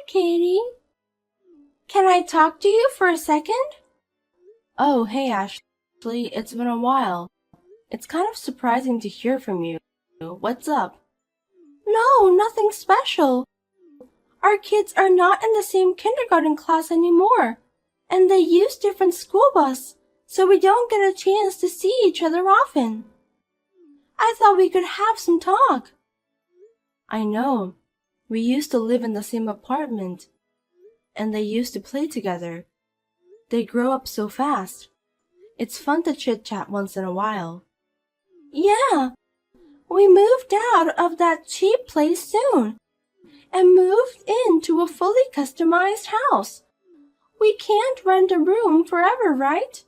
Katie. Can I talk to you for a second? Oh, hey Ashley, it's been a while. It's kind of surprising to hear from you. What's up? No, nothing special. Our kids are not in the same kindergarten class anymore, and they use different school bus, so we don't get a chance to see each other often. I thought we could have some talk. I know. We used to live in the same apartment, and they used to play together. They grow up so fast. It's fun to chit-chat once in a while. Yeah, we moved out of that cheap place soon and moved into a fully customized house. We can't rent a room forever, right?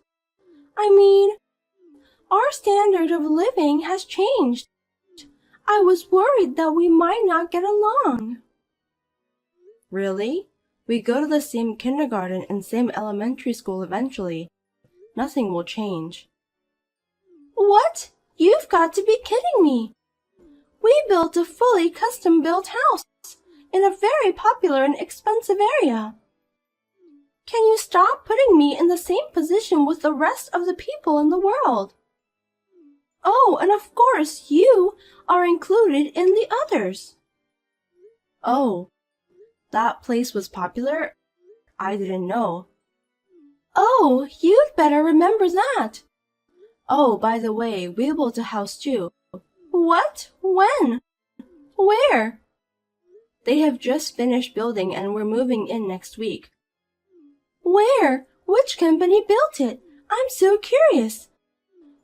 I mean, our standard of living has changed. I was worried that we might not get along. Really? We go to the same kindergarten and same elementary school eventually. Nothing will change. What? You've got to be kidding me. We built a fully custom-built house in a very popular and expensive area. Can you stop putting me in the same position with the rest of the people in the world? Oh, and of course you are included in the others. Oh, that place was popular? I didn't know. Oh, you'd better remember that. Oh, by the way, we built a house too. What? When? Where? They have just finished building and we're moving in next week. Where? Which company built it? I'm so curious.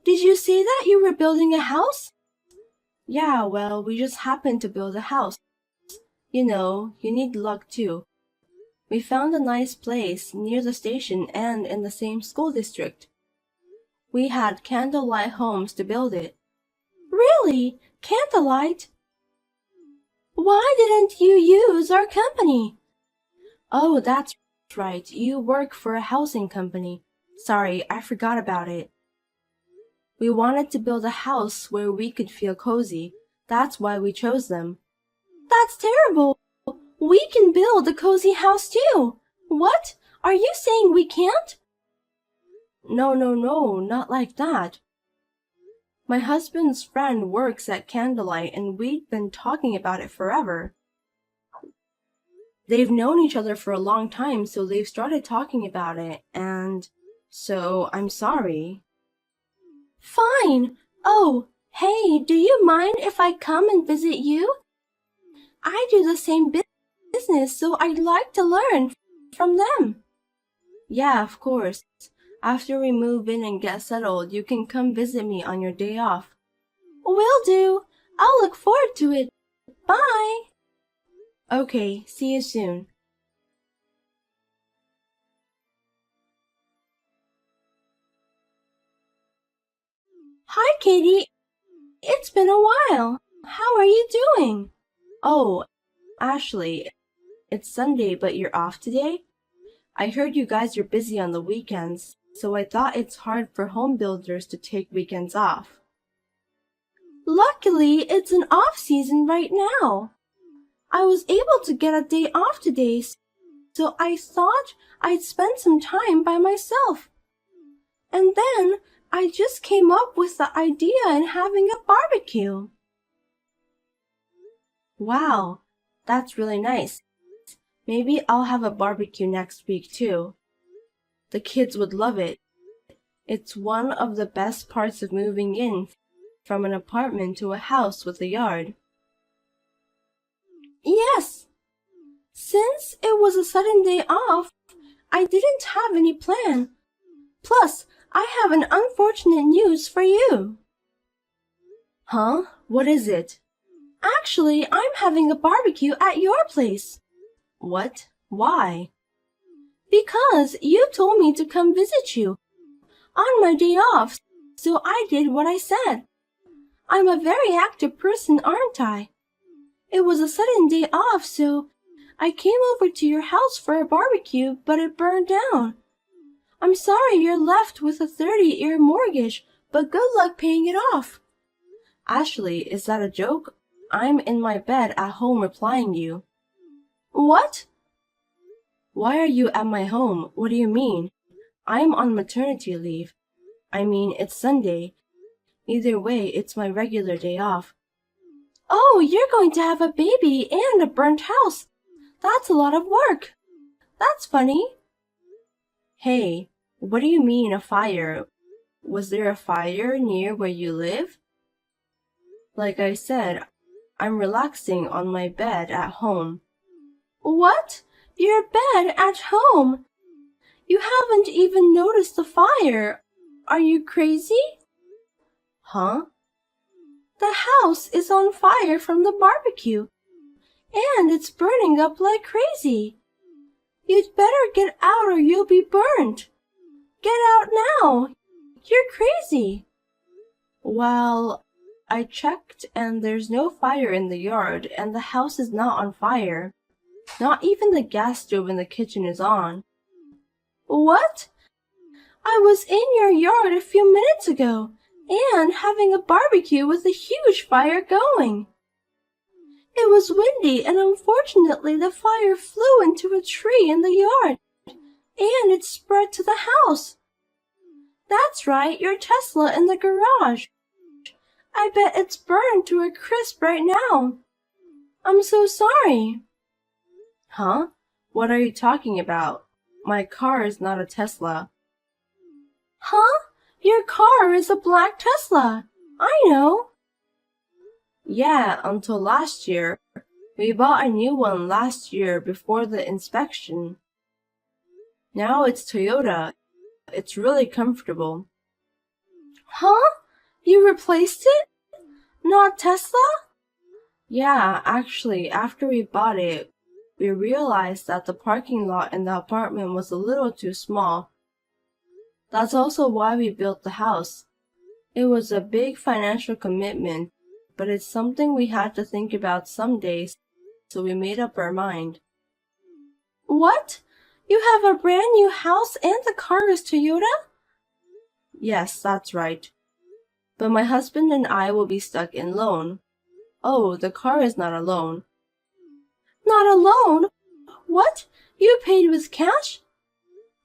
Did you say that you were building a house? Yeah, well, we just happened to build a house. You know, you need luck too. We found a nice place near the station and in the same school district. We had Candlelight Homes to build it. Really? Candlelight? Why didn't you use our company? Oh, that's right. You work for a housing company. Sorry, I forgot about it. We wanted to build a house where we could feel cozy. That's why we chose them. That's terrible. We can build a cozy house too. What? Are you saying we can't? No, not like that. My husband's friend works at Candlelight and we've been talking about it forever. They've known each other for a long time, so they've started talking about it, and so I'm sorry. Fine. Oh, hey, do you mind if I come and visit you? I do the same business, so I'd like to learn from them. Yeah, of course. After we move in and get settled, you can come visit me on your day off. Will do. I'll look forward to it. Bye. Okay, see you soon. Hi, Katie. It's been a while. How are you doing? Oh, Ashley, it's Sunday, but you're off today? I heard you guys are busy on the weekends, so I thought it's hard for home builders to take weekends off. Luckily, it's an off season right now. I was able to get a day off today, so I thought I'd spend some time by myself. And then I just came up with the idea in having a barbecue. Wow, that's really nice. Maybe I'll have a barbecue next week too. The kids would love it. It's one of the best parts of moving in from an apartment to a house with a yard. Yes. Since it was a sudden day off, I didn't have any plan. Plus, I have an unfortunate news for you. Huh? What is it? Actually, I'm having a barbecue at your place. What? Why? Because you told me to come visit you on my day off, so I did what I said. I'm a very active person, aren't I? It was a sudden day off, so I came over to your house for a barbecue, but it burned down. I'm sorry you're left with a 30-year mortgage, but good luck paying it off. Ashley, is that a joke? I'm in my bed at home replying you. What? Why are you at my home? What do you mean? I'm on maternity leave. I mean, it's Sunday. Either way, it's my regular day off. Oh, you're going to have a baby and a burnt house. That's a lot of work. That's funny. Hey, what do you mean a fire? Was there a fire near where you live? Like I said, I'm relaxing on my bed at home. What? Your bed at home? You haven't even noticed the fire. Are you crazy? Huh? The house is on fire from the barbecue, and it's burning up like crazy. You'd better get out or you'll be burned. Get out now. You're crazy. Well, I checked and there's no fire in the yard and the house is not on fire. Not even the gas stove in the kitchen is on. What? I was in your yard a few minutes ago and having a barbecue with a huge fire going. It was windy and unfortunately the fire flew into a tree in the yard and it spread to the house. That's right, your Tesla in the garage. I bet it's burned to a crisp right now. I'm so sorry. Huh? What are you talking about? My car is not a Tesla. Huh? Your car is a black Tesla. I know. Yeah, until last year. We bought a new one last year before the inspection. Now it's Toyota. It's really comfortable. Huh? You replaced it? Not Tesla? Yeah, actually, after we bought it, we realized that the parking lot in the apartment was a little too small. That's also why we built the house. It was a big financial commitment, but it's something we had to think about some days, so we made up our mind. What? You have a brand new house and the car is Toyota? Yes, that's right. But my husband and I will be stuck in loan. Oh, the car is not a loan. Not a loan? What? You paid with cash?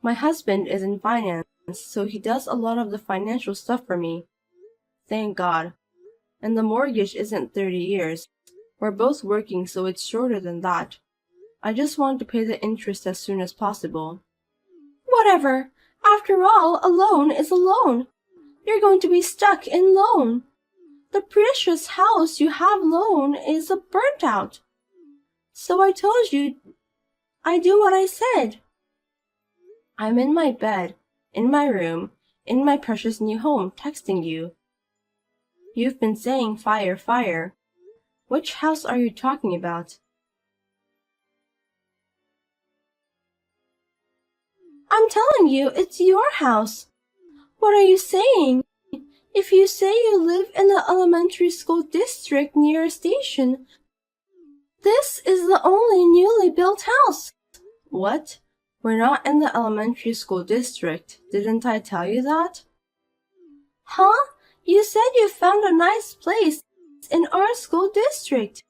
My husband is in finance, so he does a lot of the financial stuff for me. Thank God. And the mortgage isn't 30 years. We're both working, so it's shorter than that. I just want to pay the interest as soon as possible. Whatever. After all, a loan is a loan. You're going to be stuck in loan. The precious house you have loan is burnt out. So I told you, I do what I said. I'm in my bed, in my room, in my precious new home, texting you. You've been saying fire, fire. Which house are you talking about? I'm telling you, it's your house. What are you saying? If you say you live in the elementary school district near a station, this is the only newly built house. What? We're not in the elementary school district. Didn't I tell you that? Huh? You said you found a nice place in our school district.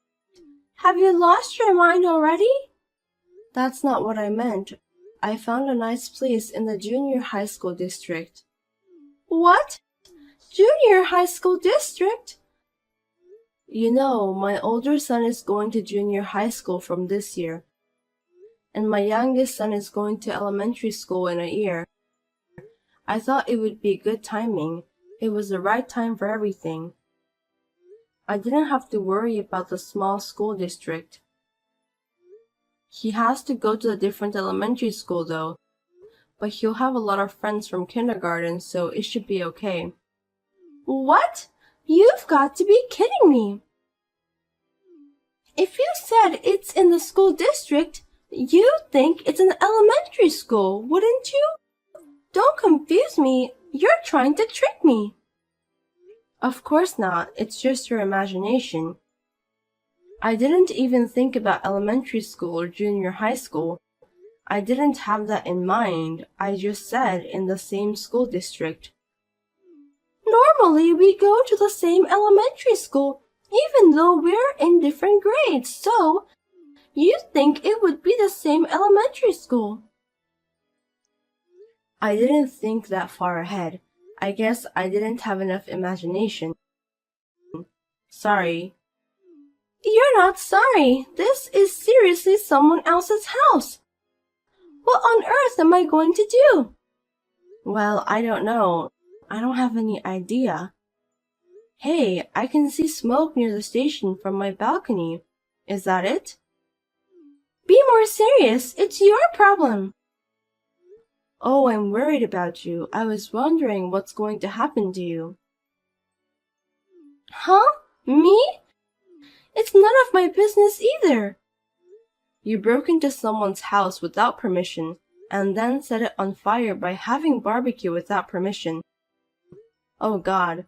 Have you lost your mind already? That's not what I meant. I found a nice place in the junior high school district. What? Junior high school district? You know, my older son is going to junior high school from this year, and my youngest son is going to elementary school in a year. I thought it would be good timing. It was the right time for everything. I didn't have to worry about the small school district. He has to go to a different elementary school though, but he'll have a lot of friends from kindergarten, so it should be okay. What? You've got to be kidding me. If you said it's in the school district, you'd think it's an elementary school, wouldn't you? Don't confuse me. You're trying to trick me. Of course not. It's just your imagination. I didn't even think about elementary school or junior high school. I didn't have that in mind. I just said in the same school district. Normally, we go to the same elementary school, even though we're in different grades, so You'd think it would be the same elementary school. I didn't think that far ahead. I guess I didn't have enough imagination. Sorry. You're not sorry. This is seriously someone else's house. What on earth am I going to do? Well, I don't know. I don't have any idea. Hey, I can see smoke near the station from my balcony. Is that it? Be more serious. It's your problem. Oh, I'm worried about you. I was wondering what's going to happen to you. Huh? Me? It's none of my business either. You broke into someone's house without permission and then set it on fire by having barbecue without permission. Oh God.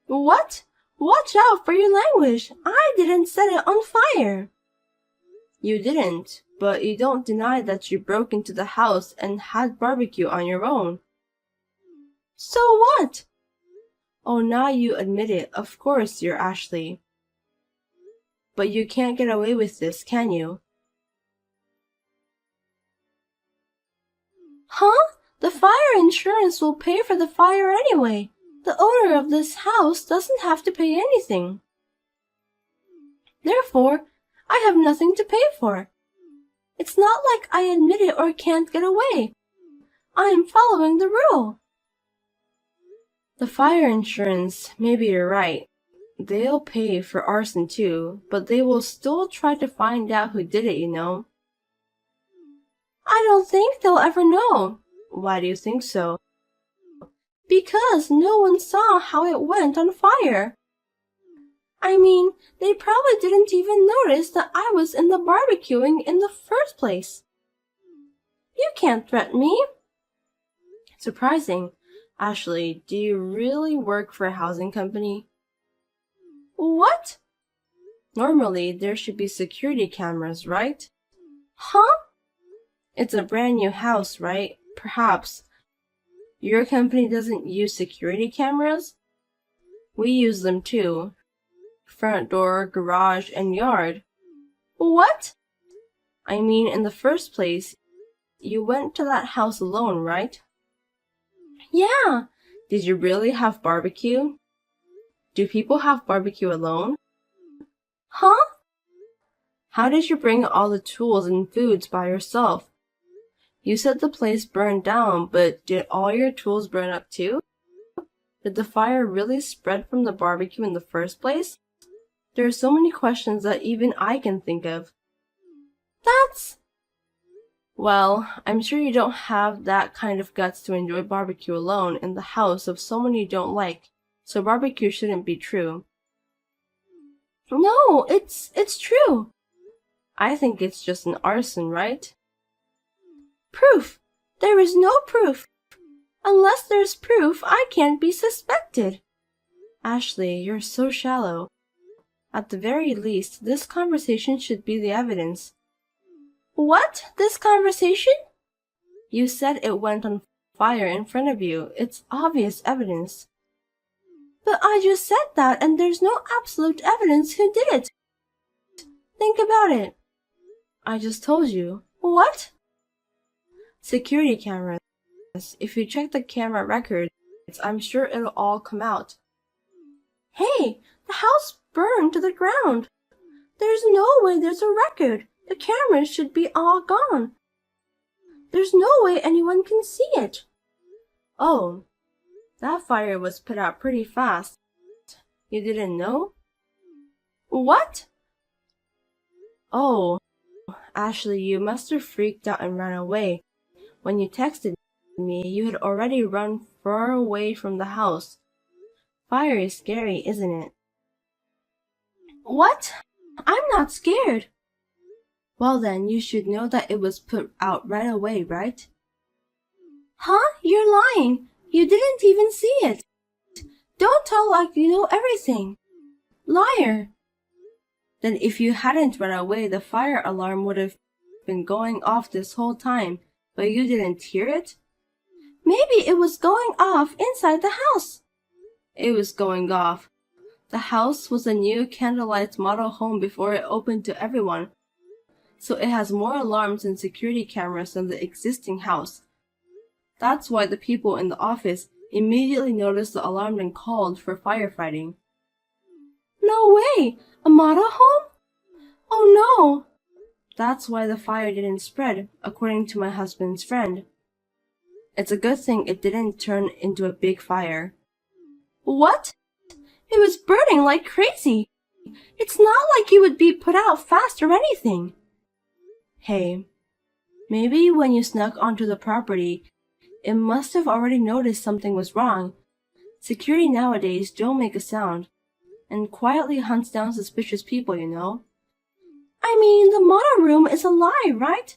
What? Watch out for your language. I didn't set it on fire. You didn't, but you don't deny that you broke into the house and had barbecue on your own. So what? Oh, now you admit it. Of course you're Ashley. But you can't get away with this, can you? Huh? The fire insurance will pay for the fire anyway. The owner of this house doesn't have to pay anything. Therefore, I have nothing to pay for. It's not like I admit it or can't get away. I am following the rule. The fire insurance, maybe you're right. They'll pay for arson too, but they will still try to find out who did it, you know. I don't think they'll ever know. Why do you think so? Because no one saw how it went on fire. I mean, they probably didn't even notice that I was in the barbecuing in the first place. You can't threaten me. Surprising. Ashley, do you really work for a housing company? What? Normally, there should be security cameras, right? Huh? It's a brand new house, right? Perhaps. Your company doesn't use security cameras? We use them too. Front door, garage, and yard. What? I mean, in the first place, you went to that house alone, right? Yeah. Did you really have barbecue? Do people have barbecue alone? Huh? How did you bring all the tools and foods by yourself? You said the place burned down, but did all your tools burn up too? Did the fire really spread from the barbecue in the first place? There are so many questions that even I can think of. That's... Well, I'm sure you don't have that kind of guts to enjoy barbecue alone in the house of someone you don't like, so barbecue shouldn't be true. No, it's true. I think it's just an arson, right? Proof. There is no proof. Unless there's proof, I can't be suspected. Ashley, you're so shallow. At the very least, this conversation should be the evidence. What? This conversation? You said it went on fire in front of you. It's obvious evidence. But I just said that and there's no absolute evidence who did it. Think about it. I just told you. What? Security cameras. If you check the camera records, I'm sure it'll all come out. Hey, the house burned to the ground. There's no way there's a record. The cameras should be all gone. There's no way anyone can see it. Oh, that fire was put out pretty fast. You didn't know? What? Oh, Ashley, you must have freaked out and ran away. When you texted me, you had already run far away from the house. Fire is scary, isn't it? What? I'm not scared. Well then, you should know that it was put out right away, right? Huh? You're lying. You didn't even see it. Don't tell like you know everything. Liar. Then if you hadn't run away, the fire alarm would have been going off this whole time, but you didn't hear it? Maybe it was going off inside the house. It was going off. The house was a new candlelight model home before it opened to everyone. so it has more alarms and security cameras than the existing house. That's why the people in the office immediately noticed the alarm and called for firefighting. No way! A model home? Oh no! That's why the fire didn't spread, according to my husband's friend. It's a good thing it didn't turn into a big fire. What? It was burning like crazy. It's not like you would be put out fast or anything. Hey, maybe when you snuck onto the property, it must have already noticed something was wrong. Security nowadays don't make a sound, and quietly hunts down suspicious people, you know. I mean, the model room is a lie, right?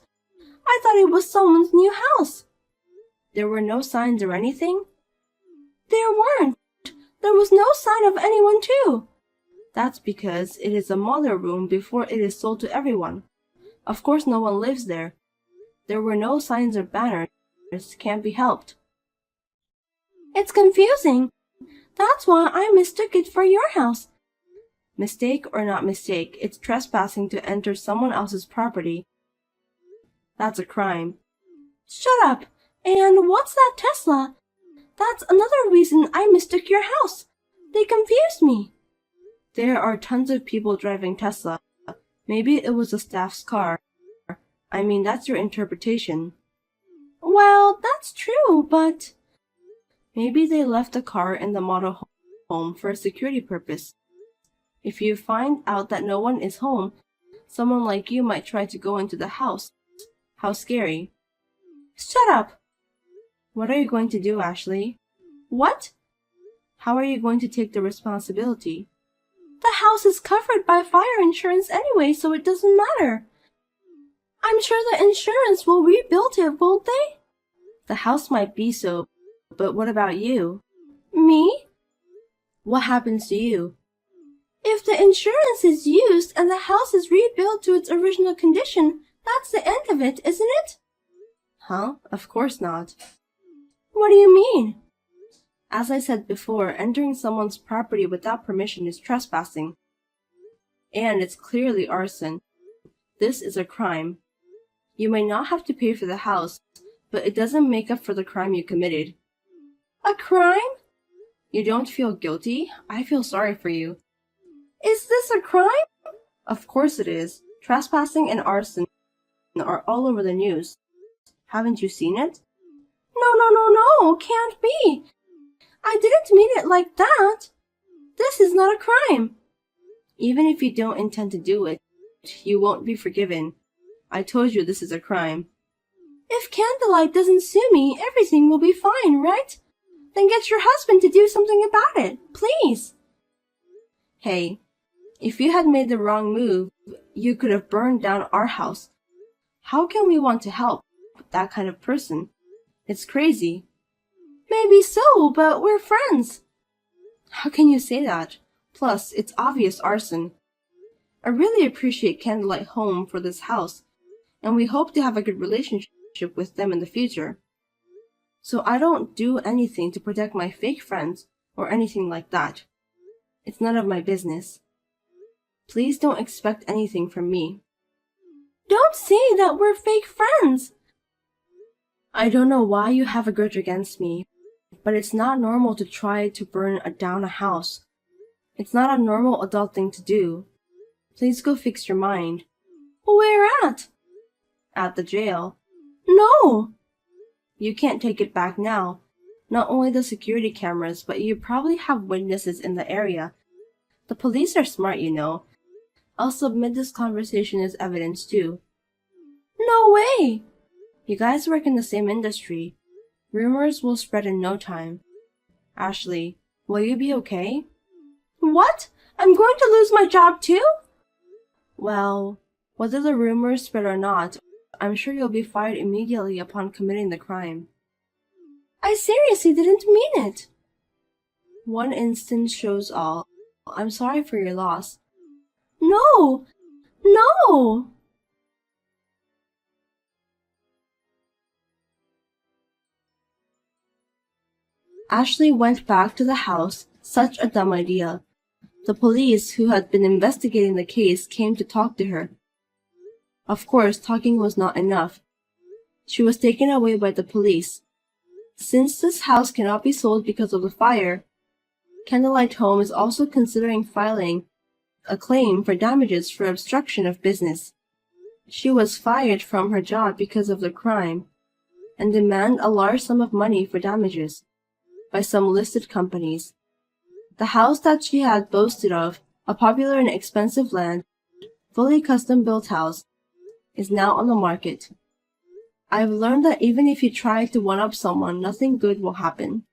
I thought it was someone's new house. There were no signs or anything? There weren't. There was no sign of anyone too. That's because it is a model room before it is sold to everyone. Of course no one lives there. There were no signs or banners. Can't be helped. It's confusing. That's why I mistook it for your house. Mistake or not mistake, it's trespassing to enter someone else's property. That's a crime. Shut up! And what's that Tesla? That's another reason I mistook your house. They confused me. There are tons of people driving Tesla. Maybe it was the staff's car. I mean, that's your interpretation. Well, that's true, but... Maybe they left the car in the model home for a security purpose. If you find out that no one is home, someone like you might try to go into the house. How scary. Shut up! What are you going to do, Ashley? What? How are you going to take the responsibility? The house is covered by fire insurance anyway, so it doesn't matter. I'm sure the insurance will rebuild it, won't they? The house might be so, but what about you? Me? What happens to you? If the insurance is used and the house is rebuilt to its original condition, that's the end of it, isn't it? Huh? Of course not. What do you mean? As I said before, entering someone's property without permission is trespassing. And it's clearly arson. This is a crime. You may not have to pay for the house, but it doesn't make up for the crime you committed. A crime? You don't feel guilty? I feel sorry for you. Is this a crime? Of course it is. Trespassing and arson are all over the news. Haven't you seen it? No, can't be. I didn't mean it like that. This is not a crime. Even if you don't intend to do it, you won't be forgiven. I told you this is a crime. If Candlelight doesn't sue me, everything will be fine, right? Then get your husband to do something about it, please. Hey, if you had made the wrong move, you could have burned down our house. How can we want to help that kind of person? It's crazy. Maybe so, but we're friends. How can you say that? Plus, it's obvious arson. I really appreciate Candlelight Home for this house, and we hope to have a good relationship with them in the future. So I don't do anything to protect my fake friends or anything like that. It's none of my business. Please don't expect anything from me. Don't say that we're fake friends. I don't know why you have a grudge against me, but it's not normal to try to burn down a house. It's not a normal adult thing to do. Please go fix your mind. Where at? At the jail. No! You can't take it back now. Not only the security cameras, but you probably have witnesses in the area. The police are smart, you know. I'll submit this conversation as evidence too. No way! You guys work in the same industry. Rumors will spread in no time. Ashley, will you be okay? What? I'm going to lose my job too? Well, whether the rumors spread or not, I'm sure you'll be fired immediately upon committing the crime. I seriously didn't mean it. One instance shows all. I'm sorry for your loss. No! No! Ashley went back to the house. Such a dumb idea. The police, who had been investigating the case, came to talk to her. Of course, talking was not enough. She was taken away by the police. Since this house cannot be sold because of the fire, Candlelight Home is also considering filing a claim for damages for obstruction of business. She was fired from her job because of the crime and demand a large sum of money for damages by some listed companies. The house that she had boasted of, a popular and expensive land, fully custom-built house, is now on the market. I've learned that even if you try to one-up someone, nothing good will happen.